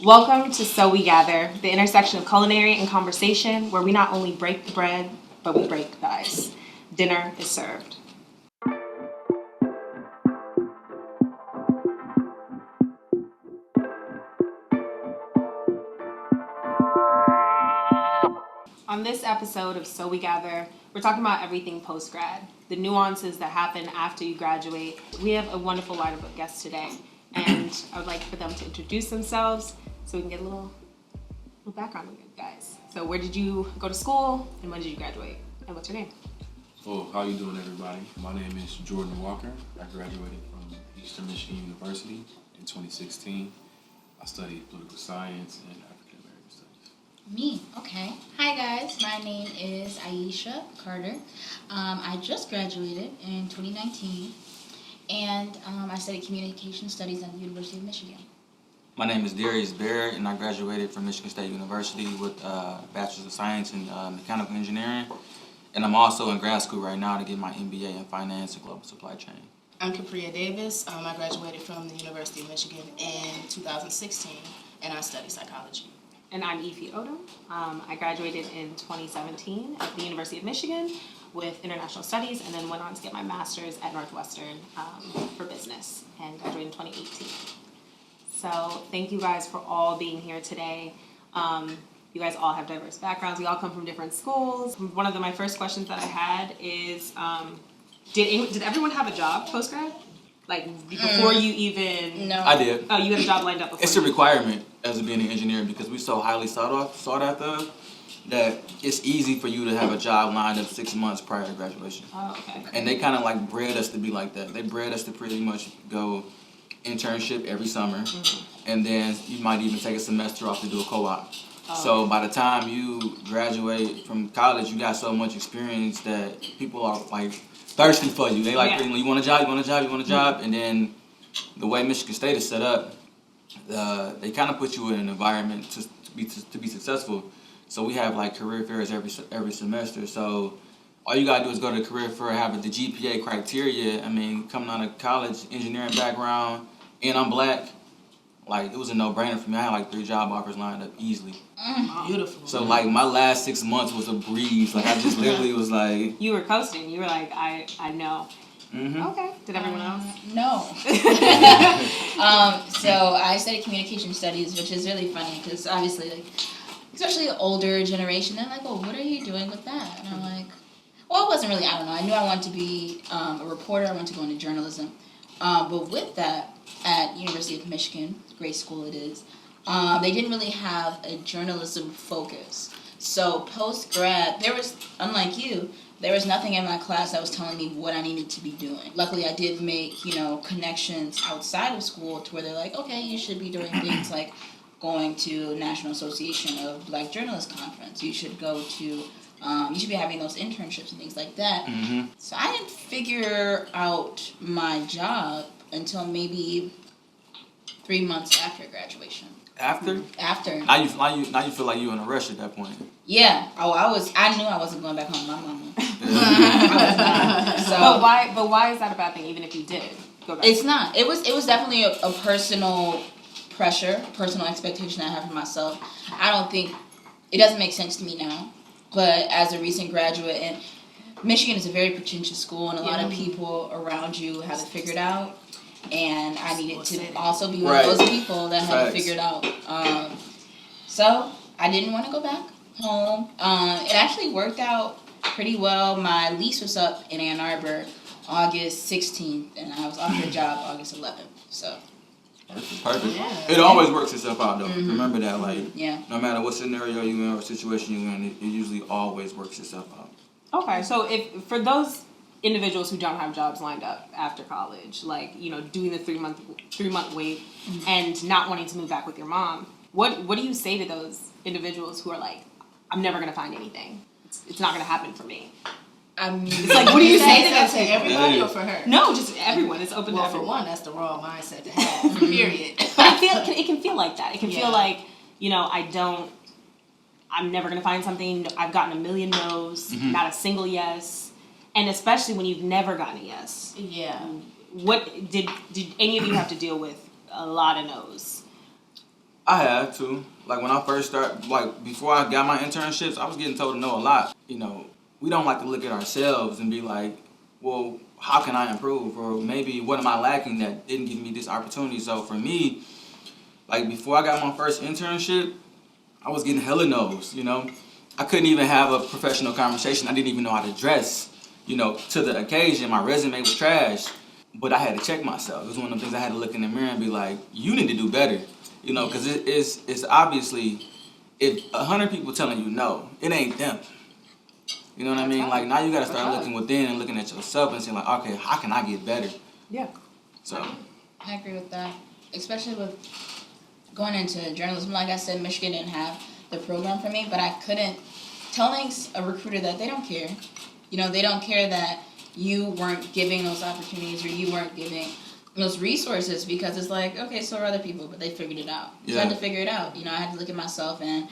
Welcome to So We Gather, the intersection of culinary and conversation, where we not only break the bread, but we break the ice. Dinner is served. On this episode of So We Gather, we're talking about everything post-grad, the nuances that happen after you graduate. We have a wonderful lineup of guests today, and I would like for them to introduce themselves so we can get a little background on you guys. So where did you go to school, and when did you graduate, and what's your name? Oh, how you doing, everybody? My name is Jordan Walker. I graduated from Eastern Michigan University in 2016. I studied political science and African American studies. Me, okay. Hi guys, my name is Aisha Carter. I just graduated in 2019, and I studied communication studies at the University of Michigan. My name is Darius, and I graduated from Michigan State University with a Bachelor's of Science in Mechanical Engineering. And I'm also in grad school right now to get my MBA in Finance and Global Supply Chain. I'm Kepriah. I graduated from the University of Michigan in 2016, and I study psychology. And I'm Ify Odum. I graduated in 2017 at the University of Michigan with International Studies, and then went on to get my master's at Northwestern for business, and graduated in 2018. So thank you guys for all being here today. You guys all have diverse backgrounds. We all come from different schools. One of my first questions that I had is, did everyone have a job post-grad? Like, before you even... No. I did. Oh, you had a job lined up before? It's a requirement as being an engineer because we're so highly sought after that it's easy for you to have a job lined up 6 months prior to graduation. Oh, okay. And they kind of like bred us to be like that. They bred us to pretty much go internship every summer, and then you might even take a semester off to do a co-op. So by the time you graduate from college, you got so much experience that people are like thirsty for you. They like, you want a job, and then the way Michigan State is set up, they kind of put you in an environment to be successful. So we have like career fairs every semester. So all you gotta do is go to the career fair, have the GPA criteria. I mean, coming out of college, engineering background, and I'm black. Like, it was a no-brainer for me. I had like 3 job offers lined up easily. Beautiful. So like my last 6 months was a breeze. Like, I just literally was like... You were coasting. You were like, I know. Mm-hmm. Okay. Did everyone else? No. So I studied communication studies, which is really funny because obviously, like, especially the older generation, they're like, "Well, what are you doing with that?" And I'm like, "Well, it wasn't really. I don't know. I knew I wanted to be a reporter. I wanted to go into journalism, but with that, at University of Michigan, great school it is, they didn't really have a journalism focus. So post-grad, unlike you, there was nothing in my class that was telling me what I needed to be doing. Luckily, I did make, connections outside of school to where they're like, okay, you should be doing things like going to National Association of Black Journalists Conference. You should go to, you should be having those internships and things like that. Mm-hmm. So I didn't figure out my job until maybe 3 months after graduation. After? After. Now you feel like you in a rush at that point. Yeah. Oh, I knew I wasn't going back home to my mama. I was not. So, But why is that a bad thing? Even if you did go back. It's not. It was definitely a personal pressure, personal expectation I have for myself. I don't think it doesn't make sense to me now. But as a recent graduate, and Michigan is a very pretentious school, and a lot of people around you have it figured out. And I needed to also be one of those people that had it figured out. So I didn't want to go back home. It actually worked out pretty well. My lease was up in Ann Arbor August 16th, and I was offered a job August 11th. So Perfect. Yeah. It always works itself out, though. Mm-hmm. Remember that, like, yeah. no matter what scenario you're in or situation you're in, it usually always works itself out. Okay, so if for those individuals who don't have jobs lined up after college, like, doing the 3 month wait and not wanting to move back with your mom, what do you say to those individuals who are like, I'm never going to find anything. It's not going to happen for me. I mean, it's like, what do you say to them? To everybody or for her? No, just everyone. It's open to Well, everyone. for one, that's the wrong mindset to have, period. But it can feel like that. It can feel like, I'm never going to find something. I've gotten a million no's, not a single yes. And especially when you've never gotten a yes. Yeah. What did any of you have to deal with a lot of no's? I have too. Like when I first started, like before I got my internships, I was getting told to know a lot. You know, we don't like to look at ourselves and be like, well, how can I improve? Or maybe what am I lacking that didn't give me this opportunity? So for me, like before I got my first internship, I was getting hella no's, you know. I couldn't even have a professional conversation. I didn't even know how to dress, you know, to the occasion. My resume was trash, but I had to check myself. It was one of the things I had to look in the mirror and be like, you need to do better, you know, because it's obviously, if 100 people telling you no, it ain't them. You know what I mean? Like now you got to start looking within and looking at yourself and saying like, okay, how can I get better? Yeah. So I agree with that, especially with going into journalism. Like I said, Michigan didn't have the program for me, but I couldn't telling a recruiter that they don't care. You know, they don't care that you weren't giving those opportunities or you weren't giving those resources, because it's like, okay, so are other people, but they figured it out. So I had to figure it out. You know, I had to look at myself, and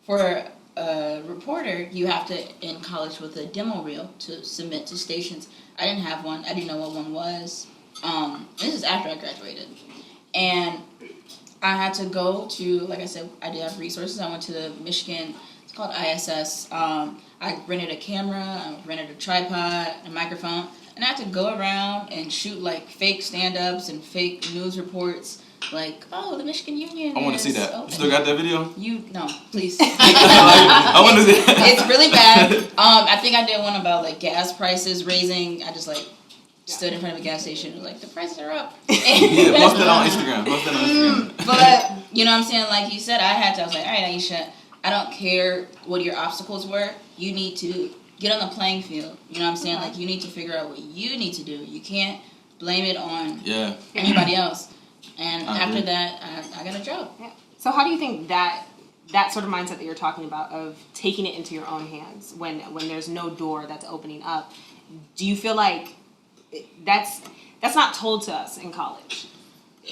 for a reporter, you have to, in college, with a demo reel to submit to stations. I didn't have one. I didn't know what one was. This is after I graduated. And I had to go to, like I said, I did have resources. I went to the Michigan, it's called ISS. I rented a camera, I rented a tripod, a microphone, and I had to go around and shoot like fake stand-ups and fake news reports. Like, oh, the Michigan Union. I want to see that. Open. You still got that video? No, please. I want to see that. It's really bad. I think I did one about like gas prices raising. I just like stood in front of a gas station and like, the prices are up. Yeah, post that on Instagram. But you know what I'm saying? Like you said, I was like, all right, Aisha, I don't care what your obstacles were. You need to get on the playing field. You know what I'm saying? Like you need to figure out what you need to do. You can't blame it on anybody else. And after that, I got a job. Yeah. So how do you think that sort of mindset that you're talking about of taking it into your own hands when there's no door that's opening up, do you feel like that's not told to us in college,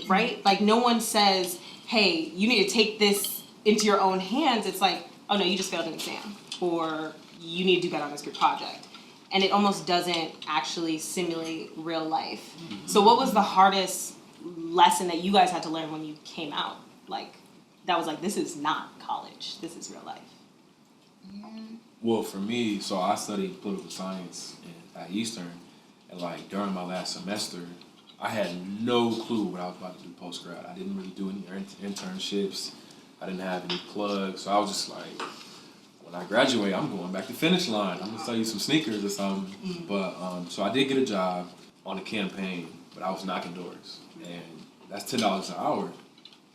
right? Like no one says, hey, you need to take this into your own hands. It's like, oh no, you just failed an exam, or you need to do better on this group project. And it almost doesn't actually simulate real life. Mm-hmm. So what was the hardest lesson that you guys had to learn when you came out? Like, that was like, this is not college, this is real life. Well, for me, so I studied political science at Eastern, and like during my last semester, I had no clue what I was about to do post-grad. I didn't really do any internships. I didn't have any plugs. So I was just like, when I graduate, I'm going back to finish line. I'm going to sell you some sneakers or something. Mm-hmm. But so I did get a job on a campaign, but I was knocking doors. And that's $10 an hour.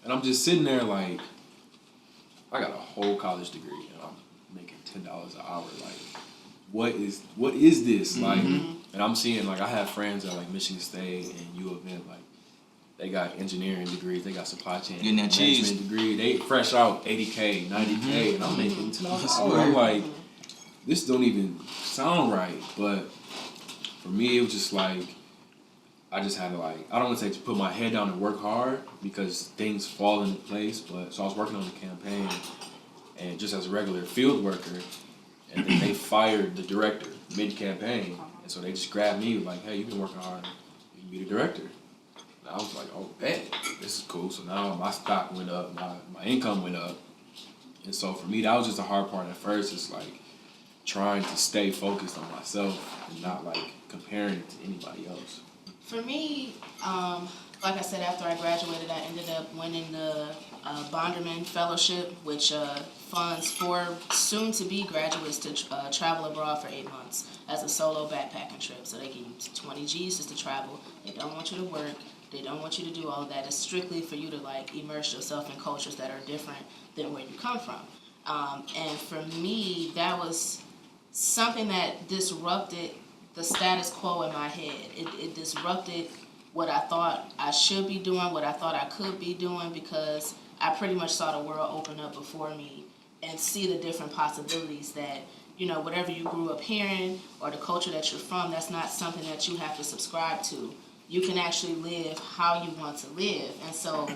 And I'm just sitting there like, I got a whole college degree and I'm making $10 an hour. Like, what is this? Like, and I'm seeing, like, I have friends at like Michigan State and U of M, like, they got engineering degrees, they got supply chain management degree, they fresh out $80K, $90K, and I'm making $10 an hour. I'm like, this don't even sound right. But for me, it was just like, I just had to like, I don't want to say to put my head down and work hard because things fall into place. But so I was working on the campaign and just as a regular field worker, and then they fired the director mid-campaign. And so they just grabbed me like, hey, you've been working hard, you can be the director. And I was like, oh, bet, this is cool. So now my stock went up, my income went up. And so for me, that was just the hard part at first. It's like trying to stay focused on myself and not like comparing it to anybody else. For me, like I said, after I graduated, I ended up winning the Bonderman Fellowship, which funds for soon-to-be graduates to travel abroad for 8 months as a solo backpacking trip. So they give you 20 G's just to travel. They don't want you to work. They don't want you to do all of that. It's strictly for you to like immerse yourself in cultures that are different than where you come from. And for me, that was something that disrupted the status quo in my head. It disrupted what I thought I should be doing, what I thought I could be doing, because I pretty much saw the world open up before me and see the different possibilities that, you know, whatever you grew up hearing or the culture that you're from, that's not something that you have to subscribe to. You can actually live how you want to live. And so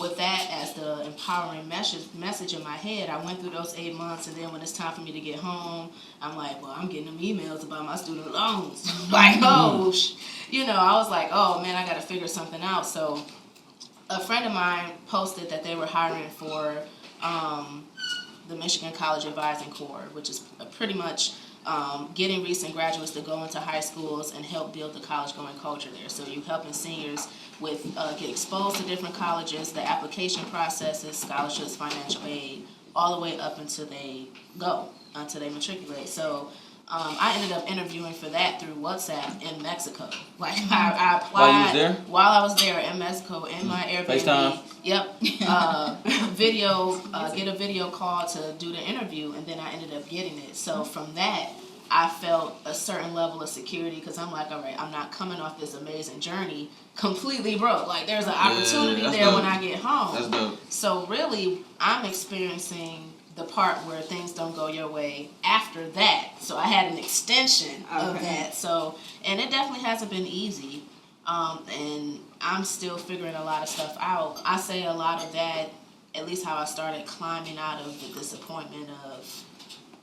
with that as the empowering message in my head, I went through those 8 months, and then when it's time for me to get home, I'm like, well, I'm getting them emails about my student loans. Like, oh, you know, I was like, oh, man, I got to figure something out. So a friend of mine posted that they were hiring for the Michigan College Advising Corps, which is pretty much getting recent graduates to go into high schools and help build the college-going culture there. So you're helping seniors with get exposed to different colleges, the application processes, scholarships, financial aid, all the way up until they go, until they matriculate. So I ended up interviewing for that through WhatsApp in Mexico. Like I applied While you was there? While I was there in Mexico in my Airbnb. FaceTime? Yep. Get a video call to do the interview, and then I ended up getting it. So from that, I felt a certain level of security because I'm like, all right, I'm not coming off this amazing journey completely broke. Like there's an opportunity there dope. when I get home. That's dope. So really, I'm experiencing the part where things don't go your way after that. So I had an extension of that. So, and it definitely hasn't been easy. And I'm still figuring a lot of stuff out. I say a lot of that, at least how I started climbing out of the disappointment of,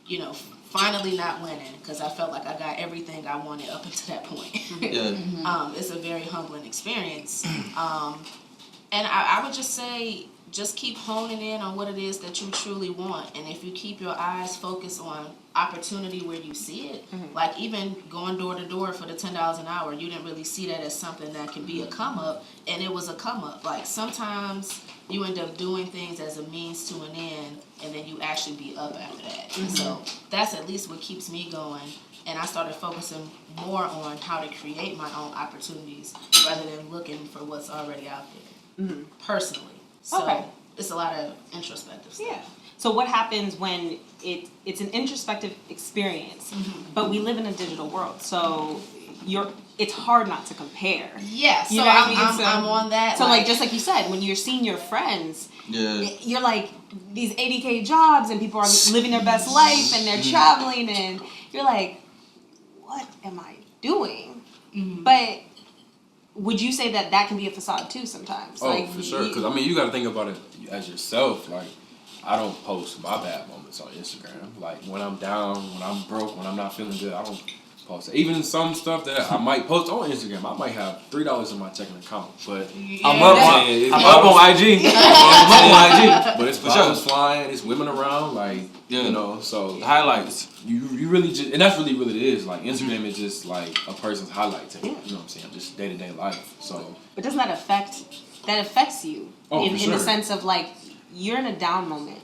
you know, finally not winning, because I felt like I got everything I wanted up until that point. Yeah. It's a very humbling experience. And I would just say, just keep honing in on what it is that you truly want. And if you keep your eyes focused on opportunity where you see it, like even going door to door for the $10 an hour, you didn't really see that as something that can be a come up, and it was a come up. Like sometimes you end up doing things as a means to an end, and then you actually be up after that. So that's at least what keeps me going. And I started focusing more on how to create my own opportunities rather than looking for what's already out there, personally. So it's a lot of introspective stuff. Yeah. So what happens when it's an introspective experience, but we live in a digital world, so it's hard not to compare. Yeah, so You know what I mean? I'm on that. So like just like you said, when you're seeing your friends, Yeah. you're like these 80K jobs and people are living their best life and they're traveling and you're like, what am I doing? But would you say that can be a facade too sometimes? Oh, Like, for sure. Because, I mean, you got to think about it as yourself. Like, I don't post my bad moments on Instagram. Like, when I'm down, when I'm broke, when I'm not feeling good, I don't post it. Even some stuff that I might post on Instagram, I might have $3 in my checking account. But I'm up on IG. I'm up on IG. But it's For sure. bottles flying, it's women around, like, you know, so The highlights. you really just, and that's really what it is. Like, Instagram is just like a person's highlight tape. You know what I'm saying? Just day-to-day life. So, but doesn't that affects you in the sense of like you're in a down moment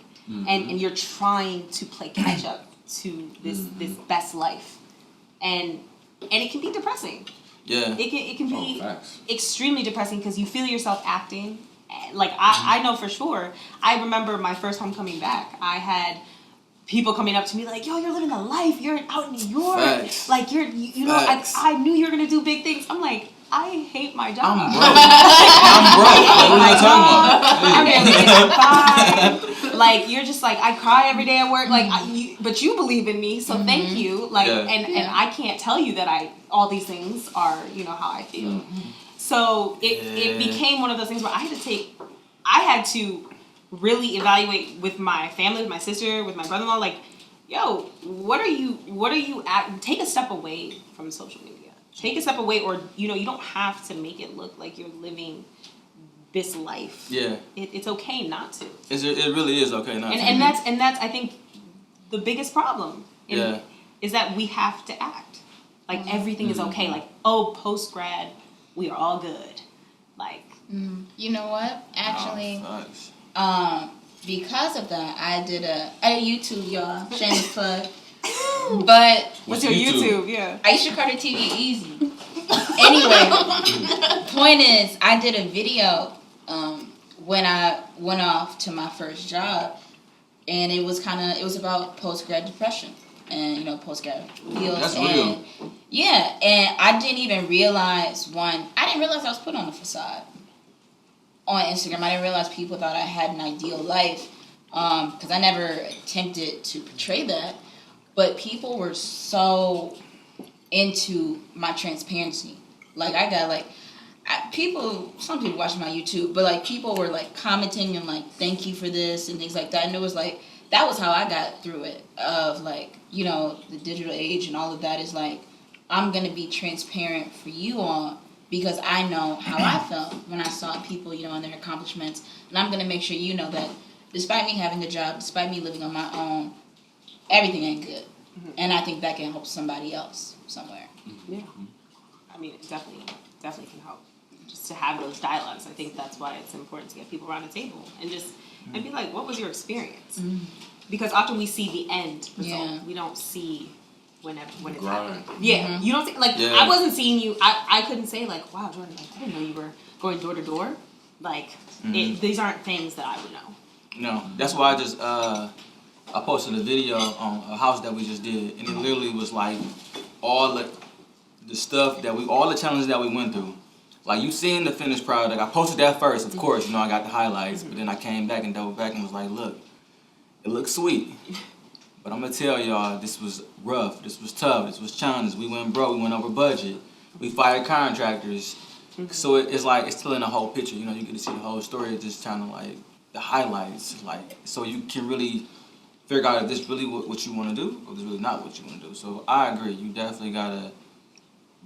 and you're trying to play catch up to this best life, and it can be depressing. Yeah. It can be facts. extremely depressing because you feel yourself acting. Like I know for sure. I remember my first time coming back. I had people coming up to me like, "Yo, you're living the life. You're out in New York. Facts. Like you know, I knew you were gonna do big things." I'm like, I hate my job. I'm broke. What are you talking about? I'm really bye. Like you're just like I cry every day at work. Like but you believe in me, so thank you. Like and I can't tell you that all these things are how I feel. So it became one of those things where I had to really evaluate with my family, with my sister, with my brother-in-law. Like, yo, what are you at? Take a step away from social media. Take a step away, or you don't have to make it look like you're living this life. Yeah. It's okay not to. It really is okay not to. And that's I think the biggest problem. Is that we have to act like everything is okay. Like, oh, post grad, we are all good. Like, you know what? Actually, Nice. because of that, I did a YouTube, y'all. Shameless plug. But what's your YouTube? Yeah. Aisha Carter TV Easy. Anyway, point is, I did a video when I went off to my first job, and it was about post-grad depression and post-grad feels. That's real. Yeah, and I didn't even realize I was put on a facade on Instagram. I didn't realize people thought I had an ideal life because I never attempted to portray that. But people were so into my transparency. Like, I got, some people watching my YouTube, but, people were, commenting and, thank you for this and things like that. And it was, that was how I got through it, of, the digital age and all of that is, I'm going to be transparent for you all because I know how I felt when I saw people, and their accomplishments. And I'm going to make sure you know that despite me having a job, despite me living on my own, everything ain't good. Mm-hmm. And I think that can help somebody else somewhere. Yeah. I mean, it definitely can help. Just to have those dialogues. I think that's why it's important to get people around the table and be like, what was your experience? Mm-hmm. Because often we see the end result. Yeah. We don't see when it's happening. Yeah. Mm-hmm. You don't see, I wasn't seeing you. I couldn't say like, wow, Jordan, I didn't know you were going door to door. Like, these aren't things that I would know. No, that's why I posted a video on a house that we just did, and it literally was like all the stuff all the challenges that we went through. Like, you seen the finished product. I posted that first, of course, I got the highlights, but then I came back and doubled back and was like, look, it looks sweet. But I'm going to tell y'all, this was rough, this was tough, this was challenging. We went broke, we went over budget. We fired contractors. Mm-hmm. So it's like, it's telling the whole picture. You get to see the whole story. It's just kind of like the highlights. Like, so you can really figure out if this really what you want to do or if this really not what you want to do. So I agree. You definitely got to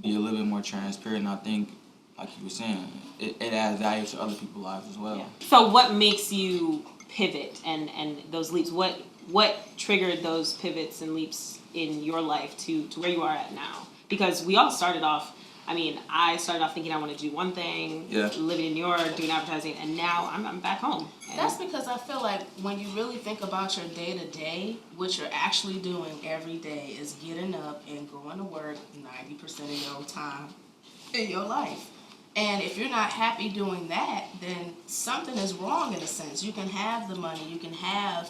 be a little bit more transparent. And I think, like you were saying, it adds value to other people's lives as well. Yeah. So what makes you pivot and those leaps? What triggered those pivots and leaps in your life to where you are at now? Because we all started off, I started off thinking I want to do one thing, living in New York, doing advertising, and now I'm back home. That's because I feel like when you really think about your day-to-day, what you're actually doing every day is getting up and going to work 90% of your time in your life. And if you're not happy doing that, then something is wrong in a sense. You can have the money, you can have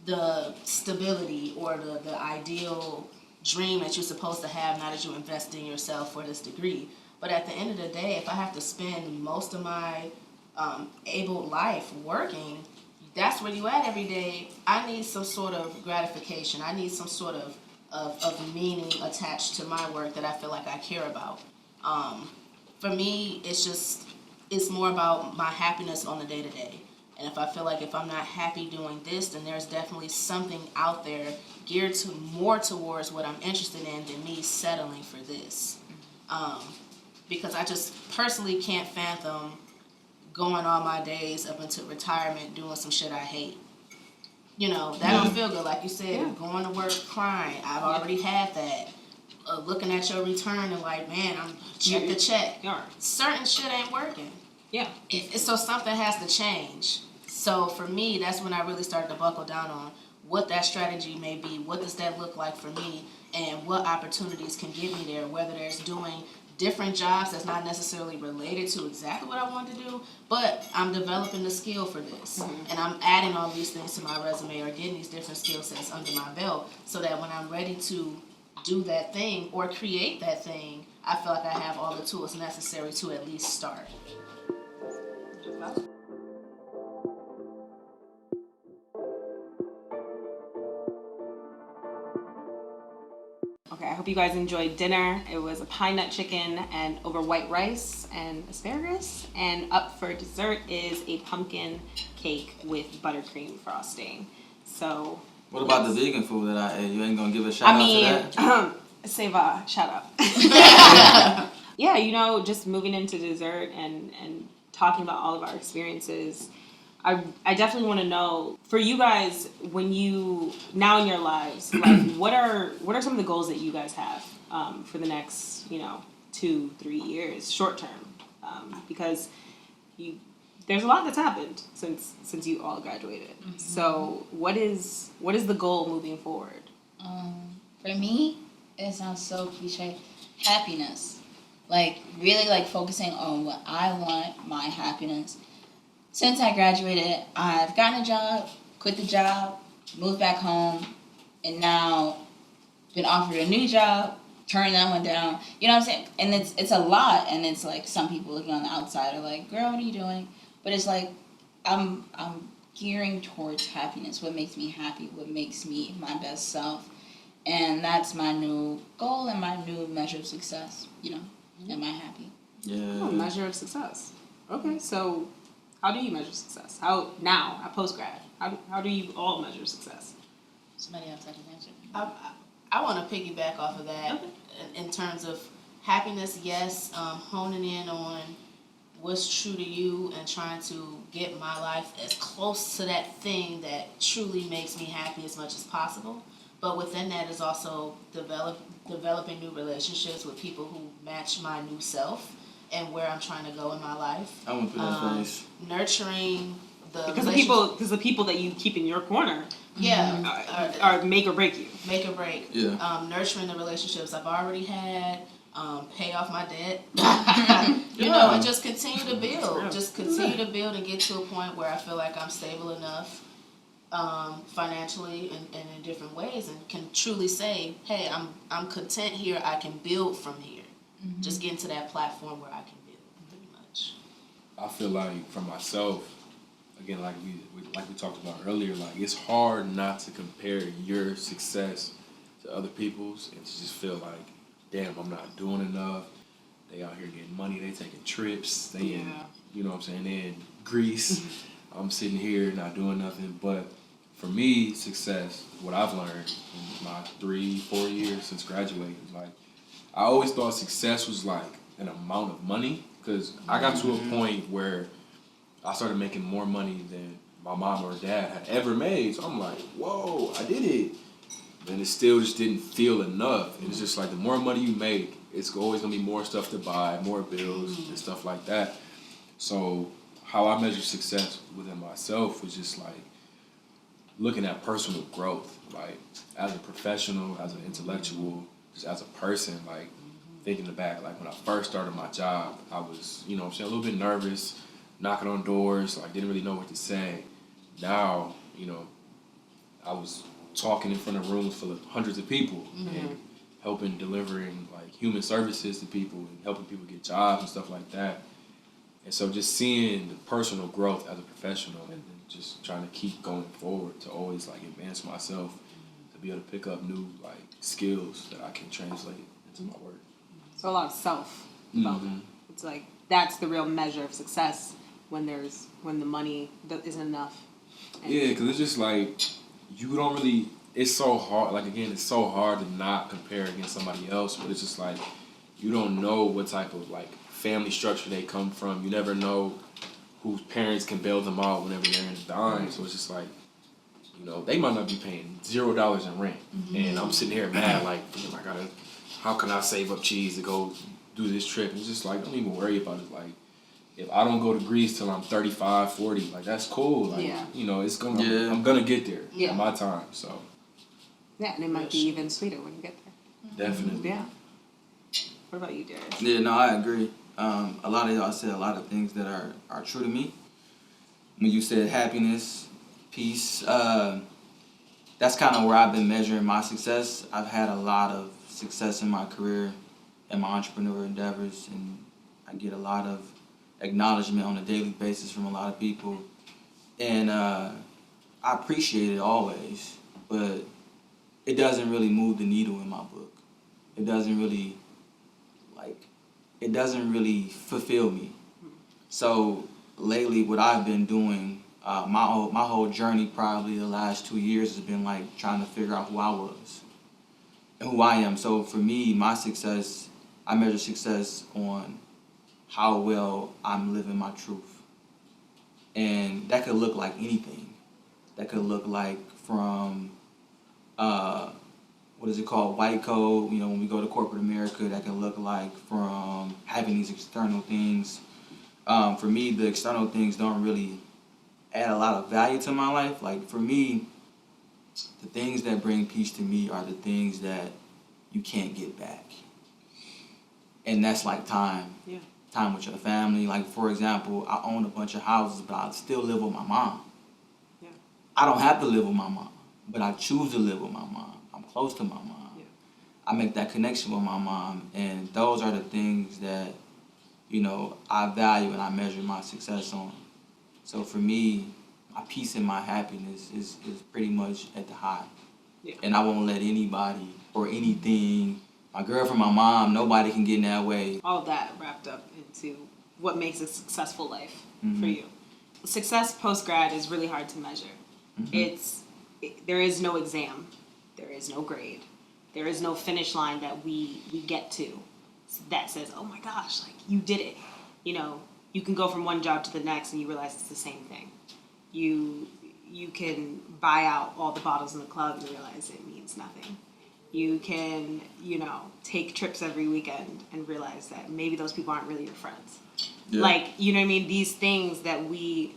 the stability or the ideal dream that you're supposed to have now that you invest in yourself for this degree. But at the end of the day, if I have to spend most of my able life working, that's where you at every day. I need some sort of gratification. I need some sort of meaning attached to my work that I feel like I care about. For me, it's more about my happiness on the day-to-day. And if I feel like if I'm not happy doing this, then there's definitely something out there geared more towards what I'm interested in than me settling for this. Because I just personally can't fathom going all my days up until retirement doing some shit I hate. That don't feel good. Like you said, going to work crying. I've already had that. Looking at your return and like, man, I'm check the check. Certain shit ain't working. Yeah. So something has to change. So for me, that's when I really started to buckle down on what that strategy may be. What does that look like for me? And what opportunities can get me there? Whether there's doing different jobs that's not necessarily related to exactly what I want to do, but I'm developing the skill for this. Mm-hmm. And I'm adding all these things to my resume or getting these different skill sets under my belt so that when I'm ready to do that thing or create that thing, I feel like I have all the tools necessary to at least start. Okay, I hope you guys enjoyed dinner. It was a pine nut chicken and over white rice and asparagus. And up for dessert is a pumpkin cake with buttercream frosting. So. What about the vegan food that I ate? You ain't gonna give a shout out to that? Seva, shout out. Yeah, just moving into dessert and talking about all of our experiences. I definitely want to know, for you guys, when you, now in your lives, like, what are some of the goals that you guys have for the next, 2-3 years, short term? Because there's a lot that's happened since you all graduated. Mm-hmm. So what is the goal moving forward? For me, it sounds so cliche. Happiness. Like, really, like, focusing on what I want, my happiness. Since I graduated, I've gotten a job, quit the job, moved back home, and now been offered a new job, turned that one down. You know what I'm saying? And it's a lot, and it's like some people looking on the outside are like, girl, what are you doing? But it's like, I'm gearing towards happiness, what makes me happy, what makes me my best self. And that's my new goal and my new measure of success, Am I happy? Yeah. Oh, measure of success. Okay, so how do you measure success? How now, at post-grad, how do you all measure success? Somebody else had an answer. I want to piggyback off of that in terms of happiness, yes. Honing in on what's true to you and trying to get my life as close to that thing that truly makes me happy as much as possible. But within that is also developing new relationships with people who match my new self and where I'm trying to go in my life. I went through that phase. Nurturing the because the people that you keep in your corner are make or break you. Make or break. Yeah. Nurturing the relationships I've already had. Pay off my debt. And just continue to build. Just continue to build and get to a point where I feel like I'm stable enough financially and in different ways, and can truly say, hey, I'm content here. I can build from here. Just getting to that platform where I can build, pretty much. I feel like for myself, again, like we talked about earlier, like it's hard not to compare your success to other people's and to just feel like, damn, I'm not doing enough. They out here getting money. They taking trips. They in, you know what I'm saying? They in Greece. I'm sitting here not doing nothing. But for me, success, what I've learned in my 3-4 years since graduating, like I always thought success was like an amount of money, because I got to a point where I started making more money than my mom or dad had ever made. So I'm like, whoa, I did it. And it still just didn't feel enough. And it's just like the more money you make, it's always gonna be more stuff to buy, more bills and stuff like that. So how I measure success within myself was just like looking at personal growth, like as a professional, as an intellectual, just as a person, like thinking back, like when I first started my job, I was, you know what I'm saying, a little bit nervous, knocking on doors, like didn't really know what to say. Now, you know, I was talking in front of rooms full of hundreds of people and helping delivering like human services to people and helping people get jobs and stuff like that. And so just seeing the personal growth as a professional and then just trying to keep going forward to always like advance myself, to be able to pick up new like skills that I can translate into my work. So a lot of self development. It's like that's the real measure of success when the money isn't enough. Yeah, because it's just like you don't really. It's so hard. Like again, it's so hard to not compare against somebody else. But it's just like you don't know what type of like family structure they come from. You never know whose parents can bail them out whenever they're in a dime. So it's just like, you know, they might not be paying $0 in rent, and I'm sitting here mad like, damn, how can I save up cheese to go do this trip? And it's just like, don't even worry about it. Like, if I don't go to Greece till I'm 35, 40, like that's cool. Like, you know, it's gonna, I'm gonna get there at my time. So. Yeah, and it might be even sweeter when you get there. Definitely. Yeah. What about you, Darius? Yeah, no, I agree. A lot of y'all said a lot of things that are true to me. When you said happiness, peace, that's kind of where I've been measuring my success. I've had a lot of success in my career and my entrepreneur endeavors, and I get a lot of acknowledgement on a daily basis from a lot of people. And I appreciate it always, but it doesn't really move the needle in my book. It doesn't really fulfill me. So lately, what I've been doing, my whole journey, probably the last 2 years, has been like trying to figure out who I was and who I am. So for me, my success, I measure success on how well I'm living my truth, and that could look like anything. That could look like from what is it called, white coat, you know, when we go to corporate America, that can look like from having these external things. For me, the external things don't really add a lot of value to my life. Like, for me, the things that bring peace to me are the things that you can't get back. And that's like time. Yeah. Time with your family. Like, for example, I own a bunch of houses, but I still live with my mom. Yeah. I don't have to live with my mom, but I choose to live with my mom. I'm close to my mom. Yeah. I make that connection with my mom, and those are the things that, you know, I value and I measure my success on. So for me, my peace and my happiness is pretty much at the high. Yeah. And I won't let anybody or anything, my girlfriend, my mom, nobody can get in that way. All that wrapped up into what makes a successful life for you. Success post-grad is really hard to measure. There is no exam. There is no grade. There is no finish line that we get to. that says, oh my gosh, like you did it. You know, you can go from one job to the next and you realize it's the same thing. You can buy out all the bottles in the club and realize it means nothing. You can, you know, take trips every weekend and realize that maybe those people aren't really your friends. Yeah. Like, you know what I mean? These things that we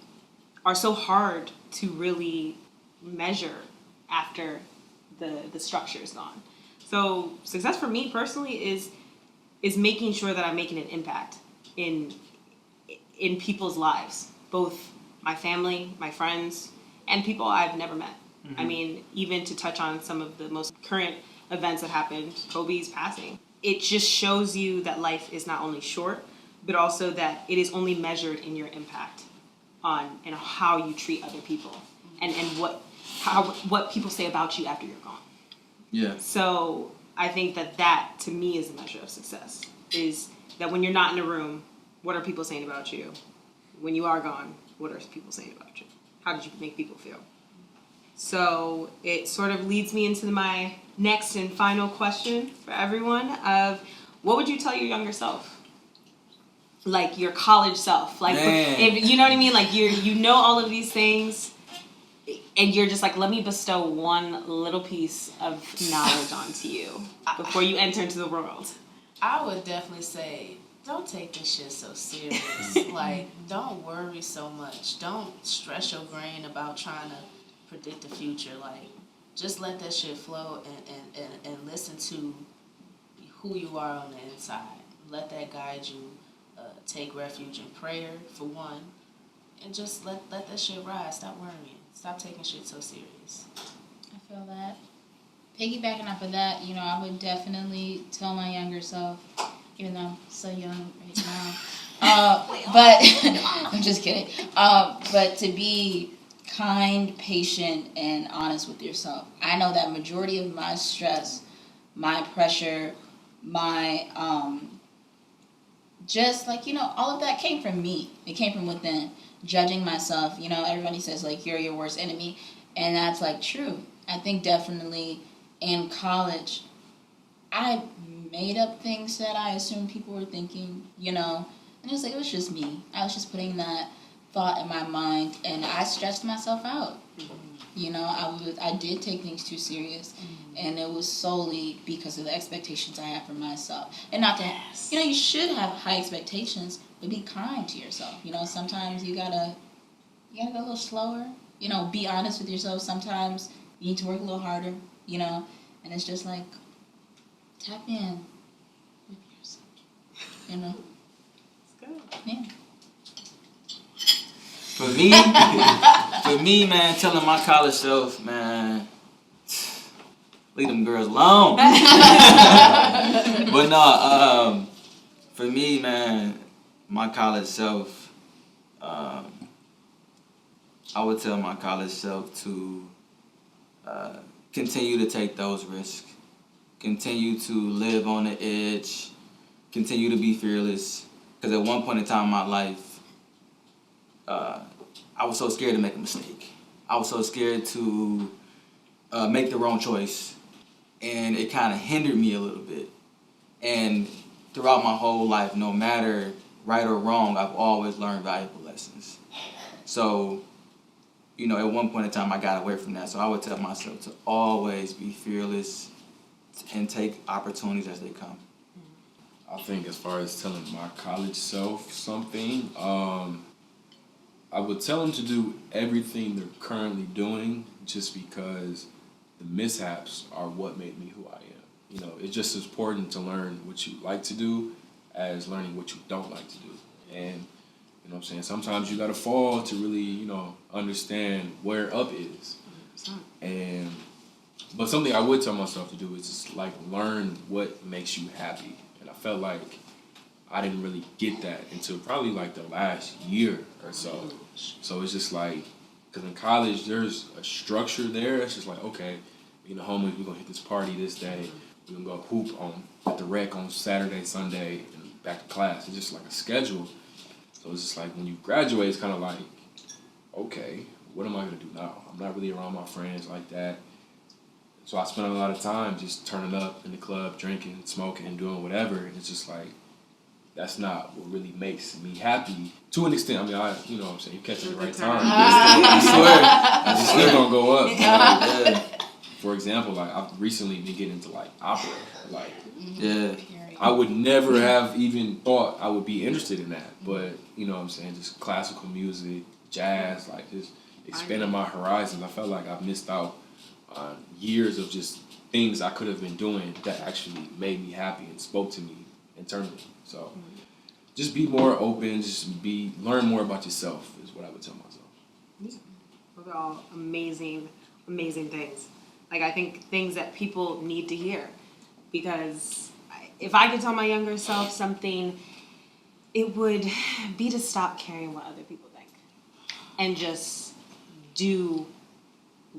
are so hard to really measure after the structure is gone. So success for me personally is making sure that I'm making an impact in people's lives, both my family, my friends, and people I've never met. Mm-hmm. I mean, even to touch on some of the most current events that happened, Kobe's passing. It just shows you that life is not only short, but also that it is only measured in your impact on and how you treat other people and what people say about you after you're gone. Yeah. So I think that to me is a measure of success, is that when you're not in a room, what are people saying about you? When you are gone, what are people saying about you? How did you make people feel? So it sort of leads me into my next and final question for everyone of what would you tell your younger self? Like your college self. Like, if, you know what I mean? Like you know all of these things and you're just like, let me bestow one little piece of knowledge onto you before you enter into the world. I would definitely say, don't take this shit so serious. Like, don't worry so much. Don't stress your brain about trying to predict the future. Like, just let that shit flow and listen to who you are on the inside. Let that guide you. Take refuge in prayer, for one. And just let that shit ride. Stop worrying. Stop taking shit so serious. I feel that. Piggybacking off of that, you know, I would definitely tell my younger self, even though I'm so young right now. But I'm just kidding. But to be kind, patient, and honest with yourself. I know that majority of my stress, my pressure, my just like, you know, all of that came from me. It came from within. Judging myself, you know, everybody says like you're your worst enemy, and that's like true. I think definitely in college, I made up things that I assumed people were thinking, you know, and it was just me. I was just putting that thought in my mind, and I stressed myself out. Mm-hmm. You know, I did take things too serious, and it was solely because of the expectations I had for myself. And not to, you know, you should have high expectations, but be kind to yourself. You know, sometimes you gotta go a little slower. You know, be honest with yourself. Sometimes you need to work a little harder. You know, and it's just like tap in with yourself. You know, it's good. Yeah. For me, man, telling my college self, man, leave them girls alone. But no, for me, man, my college self, I would tell my college self to continue to take those risks, continue to live on the edge, continue to be fearless. Because at one point in time in my life, I was so scared to make a mistake. I was so scared to make the wrong choice, and it kind of hindered me a little bit. And throughout my whole life, no matter right or wrong, I've always learned valuable lessons. So, you know, at one point in time, I got away from that. So I would tell myself to always be fearless and take opportunities as they come. I think as far as telling my college self something, I would tell them to do everything they're currently doing just because the mishaps are what made me who I am. You know, it's just as important to learn what you like to do as learning what you don't like to do. And, you know what I'm saying, sometimes you got to fall to really, you know, understand where up is. 100%. But something I would tell myself to do is just, like, learn what makes you happy. And I felt like I didn't really get that until probably like the last year or so. So it's just like, because in college there's a structure there. It's just like, okay, you know, homies, we're gonna hit this party this day. We're gonna go hoop at the rec on Saturday, Sunday, and back to class. It's just like a schedule. So it's just like when you graduate, it's kind of like, okay, what am I gonna do now? I'm not really around my friends like that. So I spent a lot of time just turning up in the club, drinking, smoking, doing whatever. And it's just like, that's not what really makes me happy. To an extent, I mean, you know what I'm saying, you catch it at the right time. I swear, it's gonna go up. Yeah. For example, like I've recently been getting into like opera. Like, Yeah. I would never have even thought I would be interested in that. But, you know what I'm saying, just classical music, jazz, like just expanding my horizons. I felt like I've missed out on years of just things I could have been doing that actually made me happy and spoke to me internally. So just be more open, learn more about yourself is what I would tell myself. Those are all amazing, amazing things. Like, I think things that people need to hear. Because if I could tell my younger self something, it would be to stop caring what other people think. And just do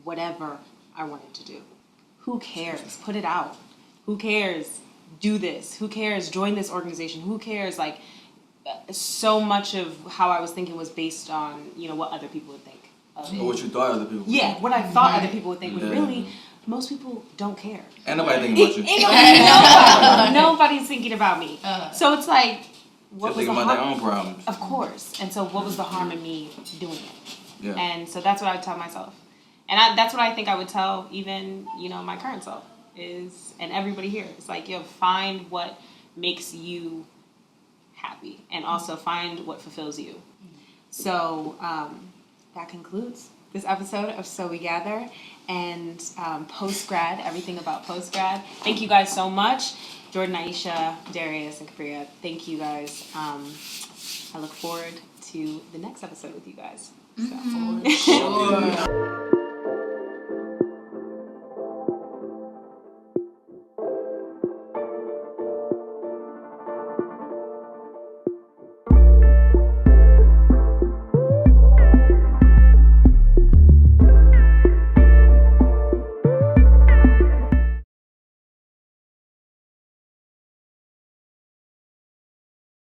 whatever I wanted to do. Who cares? Put it out. Who cares? Do this. Who cares? Join this organization. Who cares? Like, so much of how I was thinking was based on, you know, what other people would think of it. Or what you thought other people would Yeah, think. what I thought other people would think. When Yeah. really, most people don't care. Ain't nobody thinking about you. Nobody's thinking about me. So it's like, what They're was the thinking about their harm? own problems. Of course. And so what was the harm in me doing it? Yeah. And so that's what I would tell myself. And that's what I think I would tell even, you know, my current self is, and everybody here. It's like, yo, find what makes you happy and also find what fulfills you. So that concludes this episode of So We Gather and post-grad, everything about post-grad. Thank you guys so much. Jordan, Aisha, Darius, and Kepriah, thank you guys. I look forward to the next episode with you guys. So. Sure.